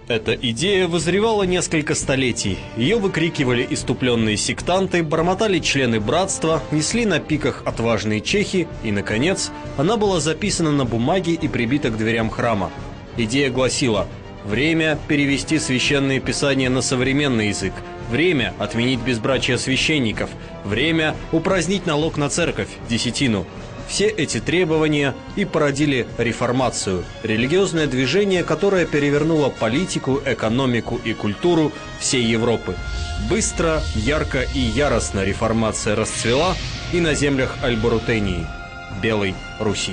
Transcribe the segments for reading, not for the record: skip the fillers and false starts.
Эта идея вызревала несколько столетий. Ее выкрикивали иступленные сектанты, бормотали члены братства, несли на пиках отважные чехи, и, наконец, она была записана на бумаге и прибита к дверям храма. Идея гласила: время перевести священные писания на современный язык, время отменить безбрачие священников, время упразднить налог на церковь, десятину. Все эти требования и породили реформацию, религиозное движение, которое перевернуло политику, экономику и культуру всей Европы. Быстро, ярко и яростно реформация расцвела и на землях Альборутении, Белой Руси.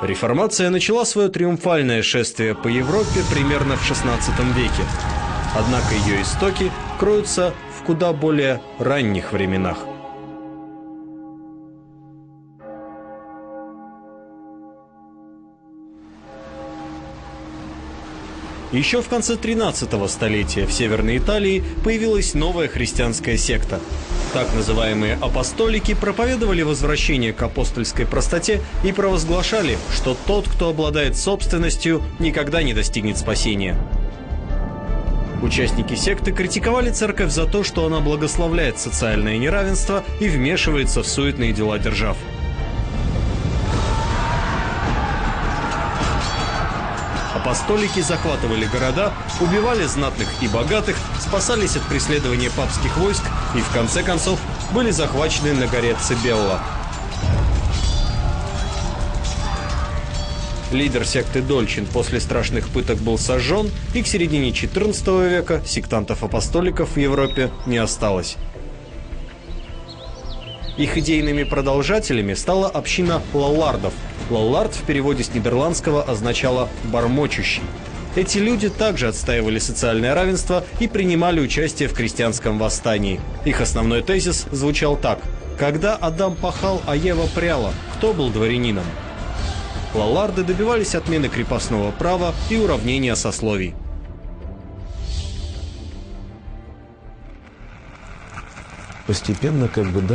Реформация начала свое триумфальное шествие по Европе примерно в XVI веке. Однако ее истоки кроются в куда более ранних временах. Еще в конце 13-го столетия в Северной Италии появилась новая христианская секта. Так называемые апостолики проповедовали возвращение к апостольской простоте и провозглашали, что тот, кто обладает собственностью, никогда не достигнет спасения. Участники секты критиковали церковь за то, что она благословляет социальное неравенство и вмешивается в суетные дела держав. Апостолики захватывали города, убивали знатных и богатых, спасались от преследования папских войск и, в конце концов, были захвачены на горе Цибелла. Лидер секты Дольчин после страшных пыток был сожжен, и к середине XIV века сектантов-апостоликов в Европе не осталось. Их идейными продолжателями стала община лоллардов. Лоллард в переводе с нидерландского означало «бормочущий». Эти люди также отстаивали социальное равенство и принимали участие в крестьянском восстании. Их основной тезис звучал так: «Когда Адам пахал, а Ева пряла, кто был дворянином?» Лолларды добивались отмены крепостного права и уравнения сословий. Постепенно,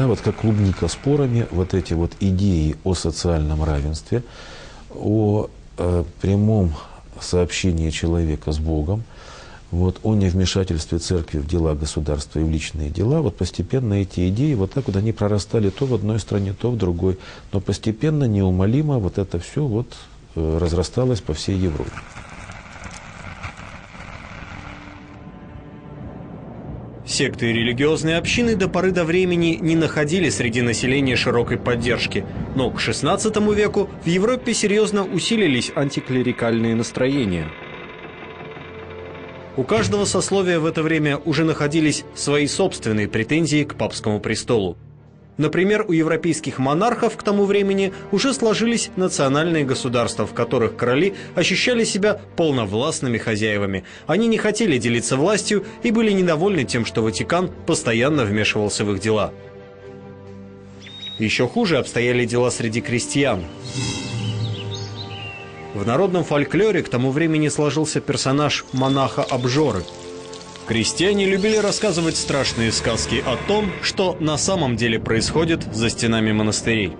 вот как клубника спорами, вот эти вот идеи о социальном равенстве, о прямом сообщении человека с Богом, о невмешательстве церкви в дела государства и в личные дела, постепенно эти идеи они прорастали то в одной стране, то в другой, но постепенно, неумолимо это все разрасталось по всей Европе. Секты и религиозные общины до поры до времени не находили среди населения широкой поддержки, но к XVI веку в Европе серьезно усилились антиклерикальные настроения. У каждого сословия в это время уже находились свои собственные претензии к папскому престолу. Например, у европейских монархов к тому времени уже сложились национальные государства, в которых короли ощущали себя полновластными хозяевами. Они не хотели делиться властью и были недовольны тем, что Ватикан постоянно вмешивался в их дела. Еще хуже обстояли дела среди крестьян. В народном фольклоре к тому времени сложился персонаж монаха-обжоры. Крестьяне любили рассказывать страшные сказки о том, что на самом деле происходит за стенами монастырей.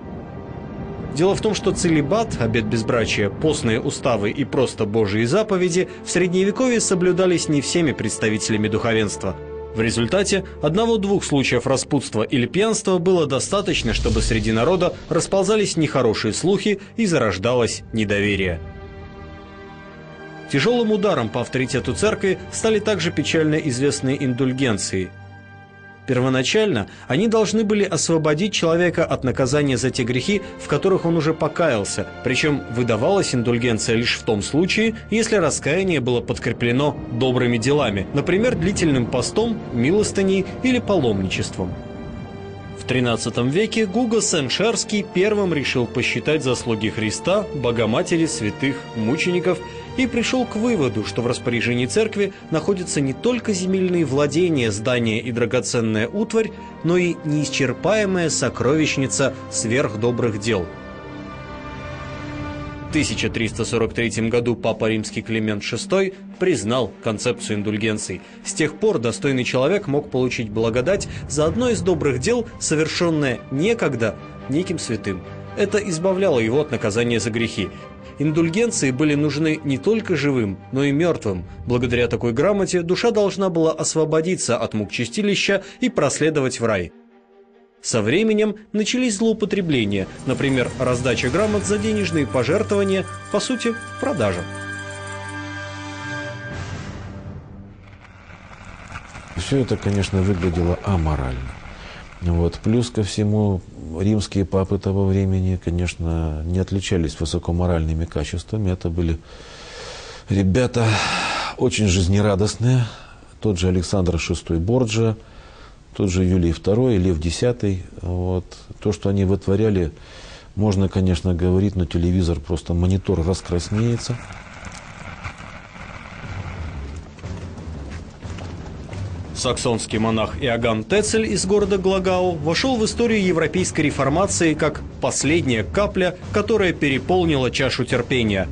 Дело в том, что целибат, обет безбрачия, постные уставы и просто Божьи заповеди в Средневековье соблюдались не всеми представителями духовенства. В результате одного-двух случаев распутства или пьянства было достаточно, чтобы среди народа расползались нехорошие слухи и зарождалось недоверие. Тяжелым ударом по авторитету церкви стали также печально известные индульгенции. Первоначально они должны были освободить человека от наказания за те грехи, в которых он уже покаялся, причем выдавалась индульгенция лишь в том случае, если раскаяние было подкреплено добрыми делами, например, длительным постом, милостыней или паломничеством. В XIII веке Гуго Сен-Шерский первым решил посчитать заслуги Христа, Богоматери, святых, мучеников и пришел к выводу, что в распоряжении церкви находятся не только земельные владения, здания и драгоценная утварь, но и неисчерпаемая сокровищница сверхдобрых дел. В 1343 году Папа Римский Климент VI признал концепцию индульгенций. С тех пор достойный человек мог получить благодать за одно из добрых дел, совершенное некогда неким святым. Это избавляло его от наказания за грехи. Индульгенции были нужны не только живым, но и мертвым. Благодаря такой грамоте душа должна была освободиться от мук чистилища и проследовать в рай. Со временем начались злоупотребления, например, раздача грамот за денежные пожертвования, по сути, продажа. Все это, конечно, выглядело аморально. Вот. Плюс ко всему, римские папы того времени, конечно, не отличались высокоморальными качествами. Это были ребята очень жизнерадостные. Тот же Александр VI Борджиа, тот же Юлий II, Лев X. Вот. То, что они вытворяли, можно, конечно, говорить, но телевизор просто, монитор раскраснеется. Саксонский монах Иоганн Тецель из города Глагау вошел в историю европейской реформации как последняя капля, которая переполнила чашу терпения.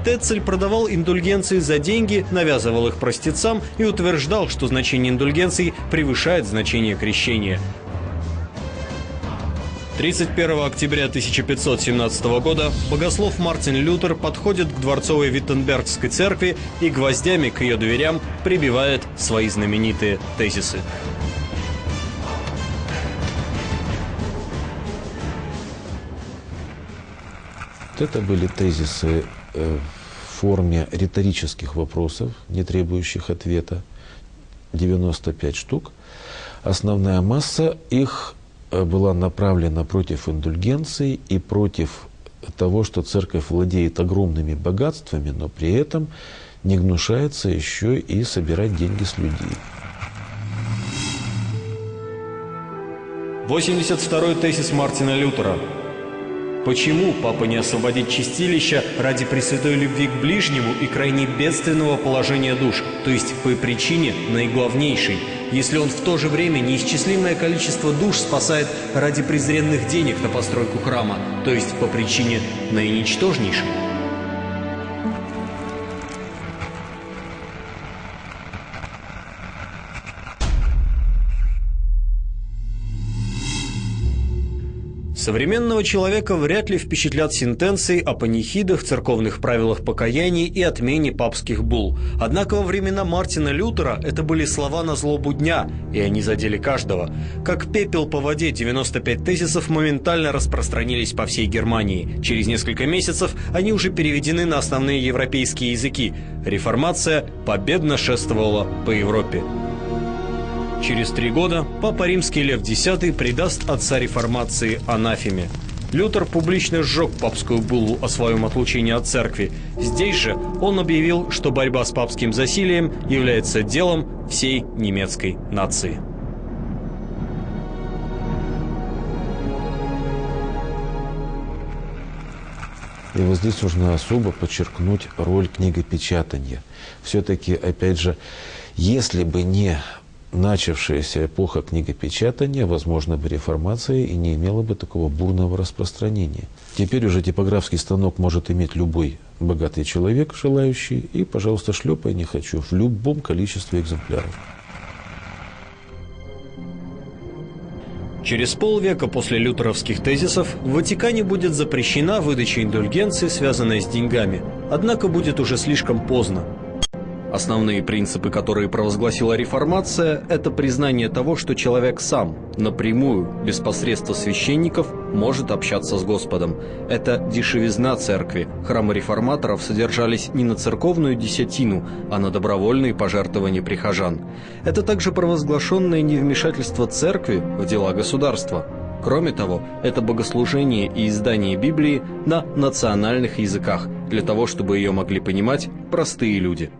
Тецель продавал индульгенции за деньги, навязывал их простецам и утверждал, что значение индульгенций превышает значение крещения. 31 октября 1517 года богослов Мартин Лютер подходит к дворцовой Виттенбергской церкви и гвоздями к ее дверям прибивает свои знаменитые тезисы. Это были тезисы в форме риторических вопросов, не требующих ответа, 95 штук. Основная масса их была направлена против индульгенций и против того, что церковь владеет огромными богатствами, но при этом не гнушается еще и собирать деньги с людей. 82-й тезис Мартина Лютера. Почему папа не освободит чистилища ради пресвятой любви к ближнему и крайне бедственного положения душ, то есть по причине наиглавнейшей, если он в то же время неисчислимое количество душ спасает ради презренных денег на постройку храма, то есть по причине наиничтожнейшей? Современного человека вряд ли впечатлят сентенции о панихидах, церковных правилах покаяния и отмене папских булл. Однако во времена Мартина Лютера это были слова на злобу дня, и они задели каждого. Как пепел по воде, 95 тезисов моментально распространились по всей Германии. Через несколько месяцев они уже переведены на основные европейские языки. Реформация победно шествовала по Европе. Через 3 года Папа Римский Лев X предаст отца реформации анафеме. Лютер публично сжег папскую буллу о своем отлучении от церкви. Здесь же он объявил, что борьба с папским засилием является делом всей немецкой нации. И вот здесь нужно особо подчеркнуть роль книгопечатания. Все-таки, опять же, если бы не начавшаяся эпоха книгопечатания, возможно, бы реформация и не имела бы такого бурного распространения. Теперь уже типографский станок может иметь любой богатый человек, желающий, и, пожалуйста, шлепай не хочу, в любом количестве экземпляров. Через полвека после лютеровских тезисов в Ватикане будет запрещена выдача индульгенции, связанная с деньгами. Однако будет уже слишком поздно. Основные принципы, которые провозгласила реформация, это признание того, что человек сам, напрямую, без посредства священников, может общаться с Господом. Это дешевизна церкви. Храмы реформаторов содержались не на церковную десятину, а на добровольные пожертвования прихожан. Это также провозглашенное невмешательство церкви в дела государства. Кроме того, это богослужение и издание Библии на национальных языках, для того, чтобы ее могли понимать простые люди.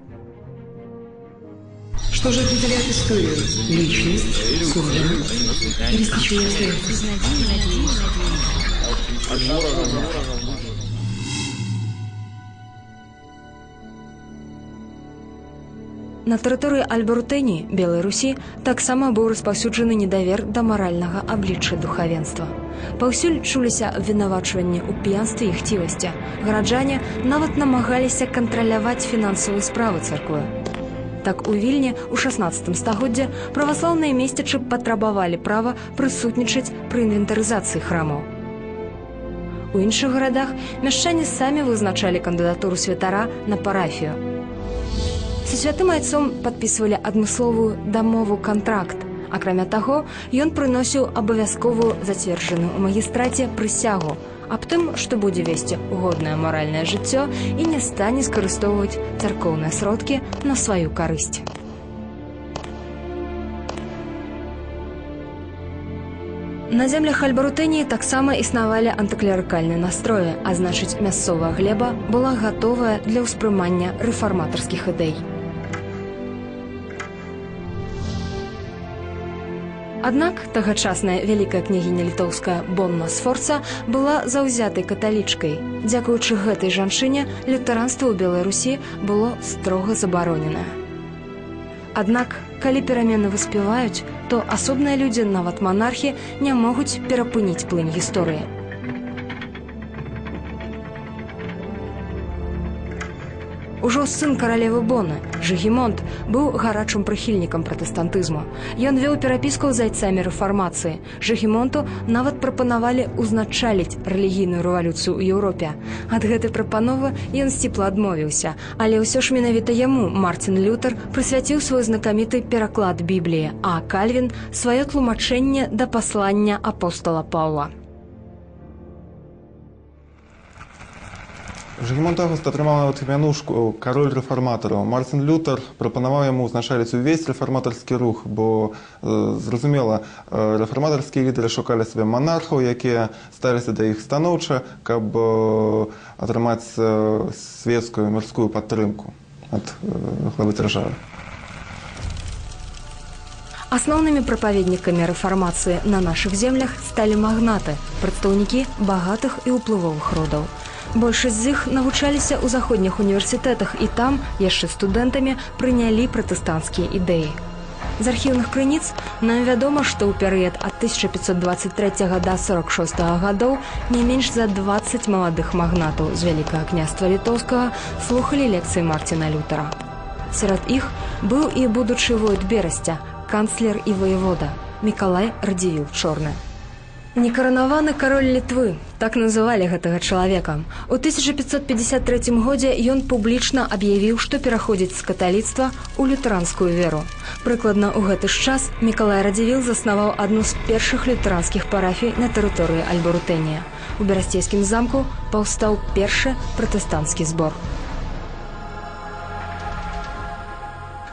Что же определяет историю? Личность, судьба или стечение обстоятельств? На тэрыторыі Альбертэнії, Белай Русі, таксама быў распаўсюджаны недавер да маральнага аблічча духавенства. Паўсюль чуліся абвінавачванні ў п'янстве і хцівасці. Гараджане нават намагаліся кантраляваць фінансавыя справы царквы. Так у Вільні ў 16 стагоддзі праваслаўныя месцічы патрабавалі права прысутнічаць пры інвентарызацыі храмаў. У іншых гарадах мяшчане самі вызначалі кандыдатуру святара на парафію. Са святым айцом падпісвалі адмысловую дамову-кантракт. Акрамя таго, ён прыносіў абавязковую зацверджаную ў магістраце прысягу аб тым, што будзе весці годнае маральнае жыццё і не стане скарыстоўваць царкоўныя сродкі на сваю карысць. На землях Альбертэнії таксама існавалі антыклерыкальныя настроі, а значыць, мясцовая глеба была гатовая для ўспрымання рэфарматарскіх ідэй. Аднак тагачасная вялікая княгіня літоўская Бонна Сфорца была заўзятай каталічкай. Дзякуючы гэтай жанчыне лютэранства ў Белай Русі было строга забароненае. Аднак, калі перамены выспяваюць, то асобныя людзі, нават манархі, не могуць перапыніць плынь гісторыі. Ужо сын каралевы Боны, Жыгімонт, быў гарачым прыхільнікам пратэстантызму. Ён вёў перапіску з айцамі рэфармацыі. Жыгімонту нават прапанавалі ўзначаліць рэлігійную рэвалюцыю ў Еўропе. Ад гэтай прапановы ён сціпла адмовіўся, але ўсё ж менавіта яму Мартин Лютер прысвяціў свой знакаміты пераклад Бібліі, а Кальвін сваё тлумачэнне да паслання апостала Паўла. Жыгімонт Август атрымаў нават імянушку «Кароль рэфарматараў». Мартин Лютер прапанаваў яму ўзначаліць увесь рэфарматарскі рух, бо, зразумела, рэфарматарскія лідары шукалі сабе манархаў, якія ставіліся да іх станоўча, каб атрымаць светскую, мірскую падтрымку ад главы дзяржавы. Асноўнымі прапаведнікамі рэфармацыі на нашых землях сталі магнаты, прадстаўнікі багатых і ўплывовых родаў. Большасць з іх навучаліся ў заходніх універсітэтах і там, яшчэ студэнтамі, прынялі пратэстанцкія ідэі. З архіўных крыніц нам вядома, што ў перыяд ад 1523 да 46 гадоў не менш за 20 маладых магнатаў з Вялікага княства Літоўскага слухалі лекцыі Мартина Лютера. Сярод іх быў і будучы войт Берасця, канцлер і ваевода Мікалай Радзівіл Чорны. Некаранаваны кароль Літвы, так называлі гэтага чалавека. У 1553 годзе ён публічна аб'явіў, што пераходзіць з каталіцтва ў лютэранскую веру. Прыкладна ў гэты ж час Мікалай Радзівіл заснаваў адну з першых лютэранскіх парафій на тэрыторыі Альбертэнія. У Берасцейскім замку паўстаў першы пратэстанцкі збор.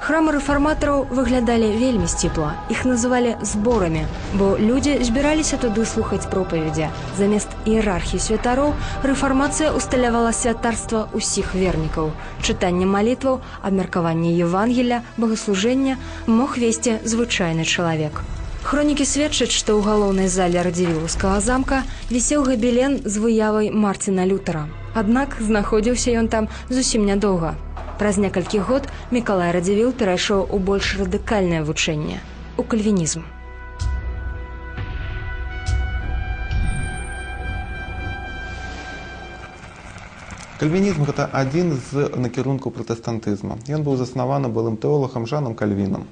Храмы рэфарматараў выглядалі вельмі сціпла. Іх называлі зборамі, бо людзі збіраліся туды слухаць пропаведзі. Замест іерархіі святароў рэфармацыя усталявала святарства ўсіх вернікаў. Чытанне малітваў, абмеркаванне Евангелля, богаслужэння мог весці звычайны чалавек. Хронікі сведчаць, што ў галоўнай зале Радзівілаўскага замка вісеў габелен з выявай Мартина Лютера. Аднак знаходзіўся ён там зусім нядоўга. Праз некалькі год Мікалай Радзівіл перайшоў у больш радыкальнае вучэнне – у кальвінізм. Кальвінізм – гэта адзін з накірункаў пратэстантызма. Ён быў заснаваны былым тэолагам Жанам Кальвінам.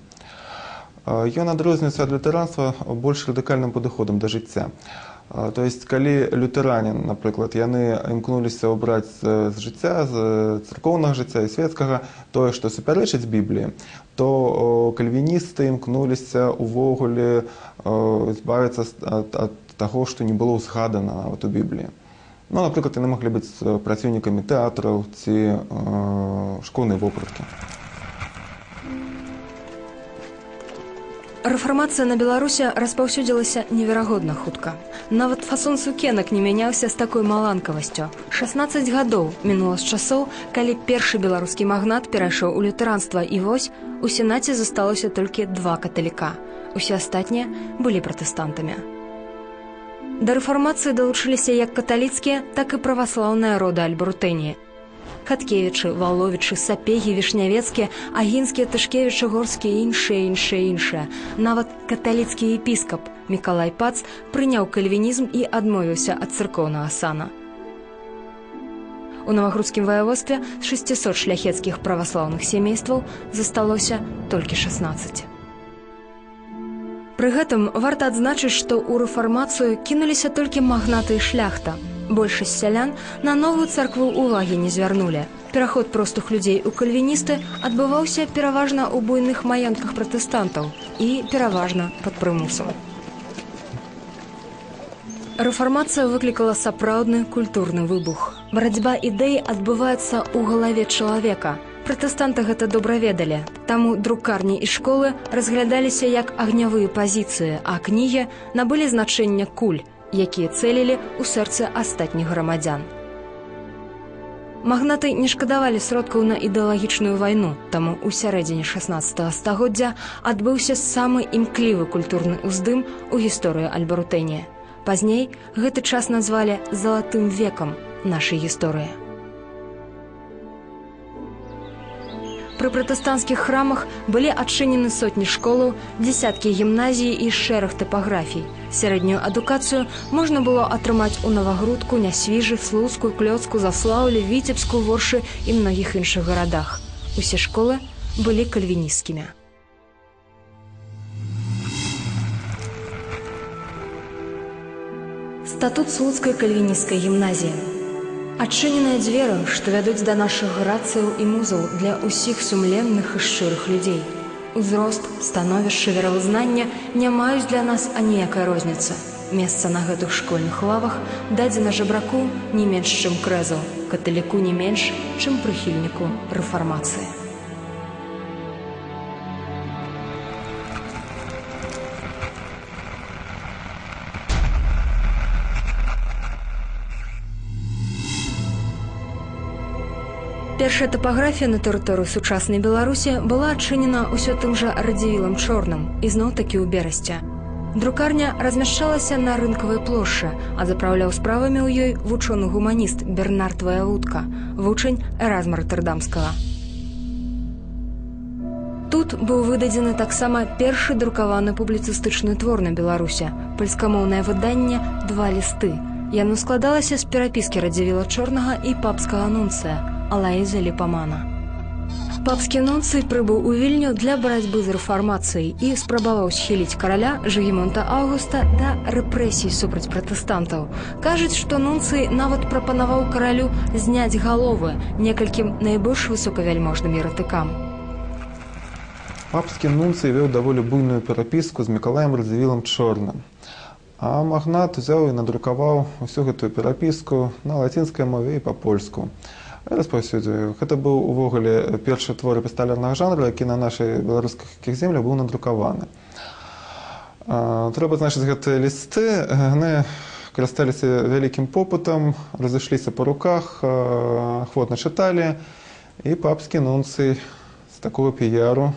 Ён адрозніваецца ад лютэранства больш радыкальным падыходам да жыцця. То есть, калі лютэранін, напрыклад, яны імкнуліся ўбраць з жыцця, з царкоўнага жыцця і светскага тое, што супярэчыць Бібліі, то кальвіністы імкнуліся ўвогуле збавіцца ад таго, што не было згадана нават у Бібліі. Ну, напрыклад, яны маглі быць праціўнікамі тэатраў ці школьнай вопраткі. Рэфармацыя на Беларусі распаўсюдзілася неверагодна хутка. Нават фасон сукенак не мяняўся з такой маланкавасцю. 16 гадоў мінула з часоў, калі першы беларускі магнат перайшоў у лютэранства, і вось у сенаце засталося толькі 2 каталіка. Усе астатнія былі пратэстантамі. Да рэфармацыі далучыліся як каталіцкія, так і праваслаўныя роды Альбрутэніі. Хаткевічы, Валовічы, Сапегі, Вішнявецкія, Агінскія, Тышкевічы, Горскія і іншыя. Нават каталіцкі епіскап Мікалай Пац прыняў кальвінізм і адмовіўся ад царкоўнага сана. У Навагрудскім ваяводстве з 600 шляхецкіх праваслаўных сямействаў засталося толькі 16. Пры гэтым варта адзначыць, што ў рэфармацыю кінуліся толькі магнаты і шляхта. Большасць сялян на новую царкву ўвагі не звярнулі. Пераход простых людзей у кальвіністы адбываўся пераважна ў буйных маёнтках пратэстантаў і пераважна пад прымусам. Рэфармацыя выклікала сапраўдны культурны выбух. Барацьба ідэй адбываецца ў галаве чалавека. Пратэстанты гэта добра ведалі. Таму друкарні і школы разглядаліся як агнявыя пазіцыі, а кнігі набылі значэнне куль, якія цэлілі ў сэрцы астатніх грамадзян. Магнаты не шкадавалі сродкаў на ідэалагічную вайну, таму ў сярэдзіне 16 стагоддзя адбыўся самы імклівы культурны ўздым у гісторыі Альбрутэніі. Пазней гэты час назвалі залатым векам нашай гісторыі. Пры пратэстанцкіх храмах былі адчынены сотні школаў, дзесяткі гімназій і шэраг тыпаграфій. Сярэднюю адукацыю можна было атрымаць у Навагрудку, Нясвіжы, Слуцку, Клёцку, Заслаўлі, Віцебску, Воршы і многіх іншых гарадах. Усе школы былі кальвінісцкімі. Статут Слуцкай кальвінісцкай гімназіі. Адчыненыя дзверы, што вядуць да нашых грацыяў і музаў для ўсіх сумленных і шчырых людзей. Узрост, становішча, веравызнання не маюць для нас аніякай розніцы. Месца на гэтых школьных лавах дадзена жабраку не менш, чым крэзу, каталіку не менш, чым прыхільніку рэфармацыі. Першая тапаграфія на тэрыторыі сучаснай Беларусі была адчынена ўсё тым жа Радзівілам Чорным, ізноў-такі ў Берасці. Друкарня размяшчалася на рынкавай плошчы, а запраўляў справамі ў ёй вучоны-гуманіст Бернард Ваявудка, вучань Эразма Ротэрдамскага. Тут быў выдадзены таксама першы друкаваны публіцыстычны твор на Беларусе, польскамоўнае выданне «Два лісты». Яно складалася з перапіскі Радзівіла Чорнага і папскага нунцыя Алаіза Ліпамана. Папскі нунцый прыбыў у Вільню для барацьбы з рэфармацыяй і спрабаваў схіліць караля Жыгімонта Аўгуста да рэпрэсій супраць пратэстантаў. Кажуць, што нунцый нават прапанаваў каралю зняць галовы некалькім найбольш высокавяльможным еретыкам. Папскі нунцый вёў даволі буйную перапіску з Мікалаем Радзівілам Чорным. А магнат узяў і надрукаваў усю гэтую перапіску на лацінскай мове і па-польску. Распаўсюдзіў. Гэта быў увогуле першы твор эпісталярнага жанру, які на нашай беларускіх землях быў надрукаваны. Трэба значыць, гэтыя лісты, яны карысталіся вялікім попытам, разышліся па руках, ахвотна чыталі, і папскі нунцый з такого піяру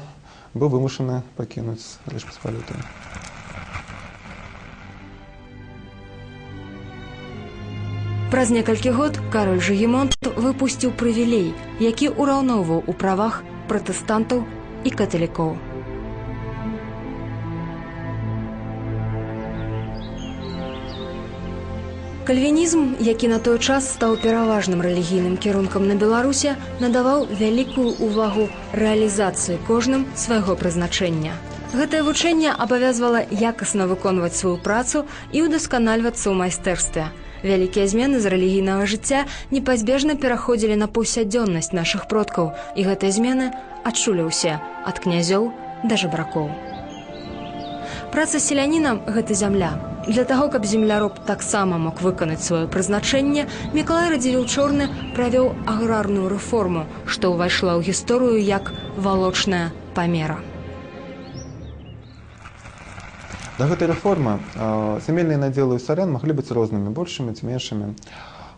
быў вымушаны пакінуць Рэч Паспалітую. Праз некалькі год кароль Жыгімонт выпусціў прывілей, які ўраўноўваў у правах пратэстантаў і каталікоў. Кальвінізм, які на той час стаў пераважным рэлігійным кірункам на Беларусе, надаваў вялікую ўвагу рэалізацыі кожным свайго прызначэння. Гэтае вучэнне абавязвала якасна выконваць сваю працу і ўдасканальвацца ў майстэрстве. Вялікія змены з рэлігійнага жыцця непазбежна пераходзілі на паўсядзённасць нашых продкаў, і гэтыя змены адчулі ўсе, ад князёў да жабракоў. Праца селяніна – гэта зямля. Для таго, каб земляроб таксама мог выканаць сваё прызначэнне, Мікалай Радзівіл Чорны правёў аграрную рэформу, што ўвайшла ў гісторыю як валочная памера. До гэтай рэформы зямельныя надзелы ў сялян маглі быць рознымі, большымі ці меншымі.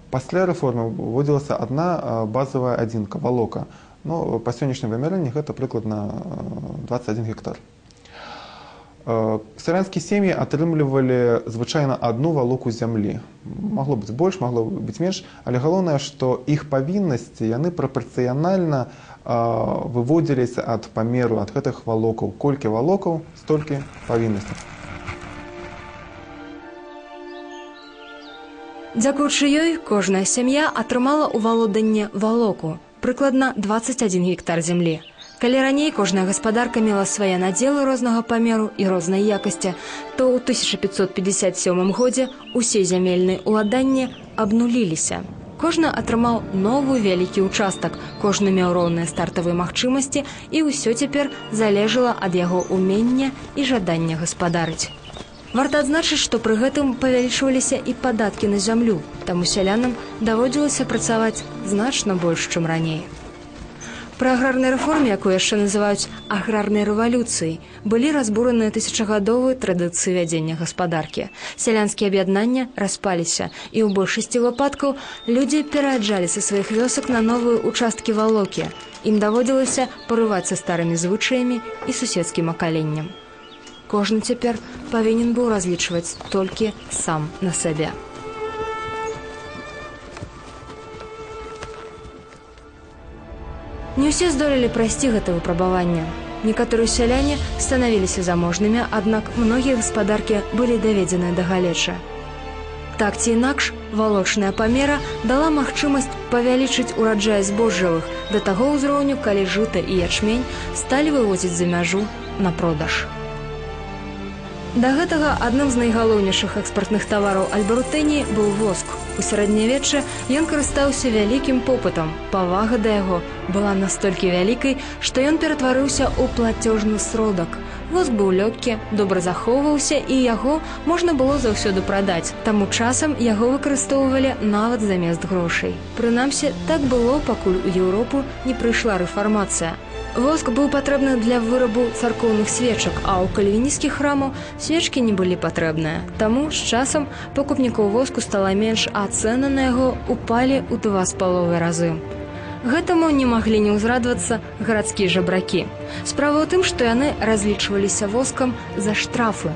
Пасля рэформы вводзілася адна базавая адзінка валока. Ну, па сённяшнім вымярэнні гэта прыкладна 21 гектар. Сялянскія сем'і атрымлівалі звычайна адну валоку зямлі. Магло быць больш, магло быць менш, але галоўнае, што іх павіннасці яны прапарцыянальна выводзіліся ад памеру, ад гэтых валокаў. Колькі валокаў, столькі павіннасцяў. Дзякуючы ёй, кожная сям'я атрымала ў валоданне валоку, прыкладна 21 гектар зямлі. Калі раней кожная гаспадарка мела свае надзелы рознага памеру і рознай якасці, то ў 1557 годзе усе зямельныя ўладанні абнуліліся. Кожны атрымаў новы вялікі ўчастак, кожны меў роўныя стартавыя магчымасці, і ўсё цяпер залежала ад яго умення і жадання гаспадарыць. Варта адзначыць, што пры гэтым павялічваліся і падаткі на зямлю, таму сялянам даводзілася працаваць значна больш, чым раней. Пры аграрнай рэформе, якую яшчэ называюць аграрнай рэвалюцыяй, былі разбураныя тысячагадовыя традыцыі вядзення гаспадаркі. Сялянскія аб'яднання распаліся, і ў большасці выпадкаў людзі пераязджалі са сваіх вёсак на новыя участкі валокі. Ім даводзілася парываць са старымі звычаямі і суседскім акаленнем. Кожны цяпер павінен быў разлічваць толькі сам на сабе. Не ўсе здолелі прайсці гэта выпрабаванне. Некаторыя сяляне станавіліся заможнымі, аднак многія гаспадаркі былі даведзеныя да галечы. Так ці інакш, валочная памера дала магчымасць павялічыць ураджай збожжавых да таго ўзроўню, калі жыта і ячмень сталі вывозіць за мяжу на продаж. Да гэтага адным з найгалоўнейшых экспартных тавараў Альбарутэнії быў воск. У сярэднявеччы ён карыстаўся вялікім попытам. Павага да яго была настолькі вялікай, што ён ператварыўся ў плацежны сродак. Воск быў лёгкі, добра захоўваўся, і яго можна было заўсёды прадаць. Таму часам яго выкарыстоўвалі нават замест грошай. Прынамсі, так было, пакуль у Еўропу не прыйшла рэфармацыя. Воск быў патрэбны для вырабу царкоўных свечак, а ў кальвінісцкіх храмаў свечкі не былі патрэбныя. Таму з часам пакупнікаў воску стала менш, а цэны на яго упалі ў 2,5 разы. Гэтаму не маглі не ўзрадавацца гарадскія жабракі. Справа ў тым, што яны разлічваліся воскам за штрафы.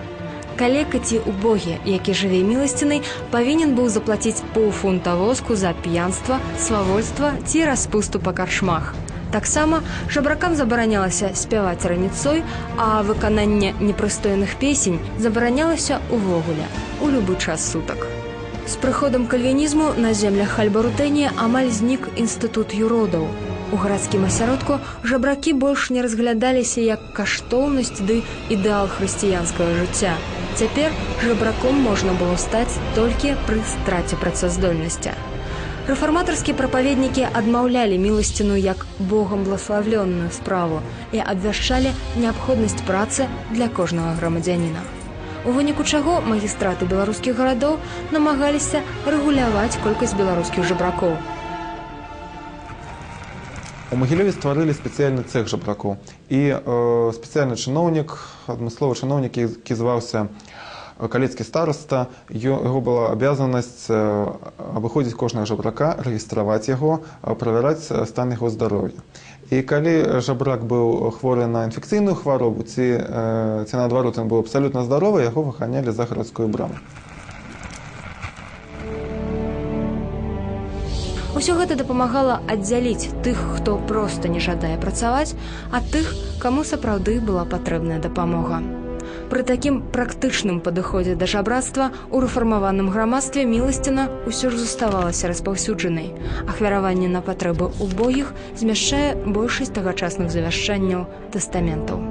Калека ці убогі, які жыве міласцінай, павінен быў заплаціць паўфунта воску за п'янства, свавольства ці распусту па карчмах. Таксама жабракам забаранялася спяваць раніцой, а выкананне непрыстойных песень забаранялася ўвогуле, у любы час сутак. З прыходам кальвінізму на землях Альбарутэнії амаль знік інстытут юродаў. У гарадскім асяродку жабракі больш не разглядаліся як каштоўнасць ды ідэал хрысціянскага жыцця. Цяпер жабраком можна было стаць толькі пры страце працаздольнасці. Рэфарматарскія прапаведнікі адмаўлялі міласціну як Богам блаславленную справу і абвяшчалі неабходнасць працы для кожнага грамадзяніна. У выніку чаго магістраты беларускіх гарадоў намагаліся рэгуляваць колькасць беларускіх жабракоў. У Магілёве стварылі спецыяльны цэх жабракоў. І спецыяльны чыноўнік, адмысловы чыноўнік, які зваўся калецкі староста, яго была абязанасць абыходзіць кожнага жабрака, рэгістраваць яго, правяраць стан яго здароўя. І калі жабрак быў хворы на інфекцыйную хваробу, ці наадварот ён быў абсалютна здаровы, яго выганялі за гарадскую браму. Усё гэта дапамагала аддзяліць тых, хто проста не жадае працаваць, ад тых, каму сапраўды была патрэбная дапамога. Пры такім практычным падыходзе да жабрацтва ў рэфармаваным грамадстве міласціна ўсё ж заставалася распаўсюджанай. Ахвяраванне на патрэбы убогіх змяшчае большасць тагачасных завяшчанняў тастаментаў.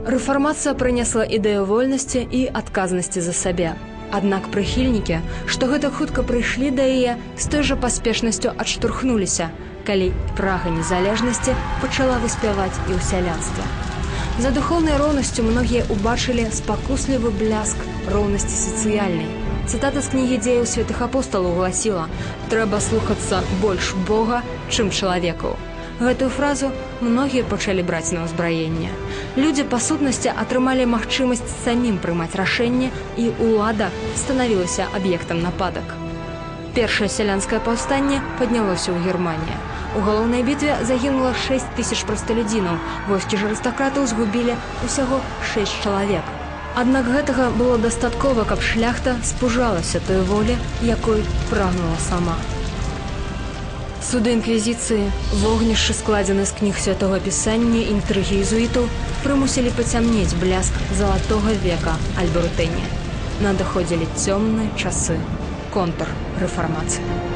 Рэфармацыя прынесла ідэю вольнасці і адказнасці за сабе. Аднак прыхільнікі, што гэта хутка прыйшлі да яе, з той жа паспешнасцю адштурхнуліся, калі прага незалежнасці пачала выспяваць і ў сялянстве. За духоўнай роўнасцю многія ўбачылі спакуслівы бляск роўнасці сацыяльнай. Цытата з кнігі дзеяў святых апосталаў гласіла: «Трэба слухацца больш Бога, чым чалавекаў». Гэтую фразу многія пачалі браць на ўзбраенне. Людзі, па сутнасці, атрымалі магчымасць самім прымаць рашэнне, і ўлада станавілася аб'ектам нападак. Першае сялянскае паўстанне паднялося ў Германії. У галоўнай бітве загінула 6 000 прасталюдзінаў, войскі ж арыстакратаў згубілі ўсяго 6 чалавек. Аднак гэтага было дастаткова, каб шляхта спужалася той волі, якой прагнула сама. Суды інквізіцыі, вогнішчы, складзены з кніг святога пісання, інтрыгі езуітаў, прымусілі пацямнець бляск залатога века Альбертыні. Надыходзілі цёмныя часы контррэфармацыі.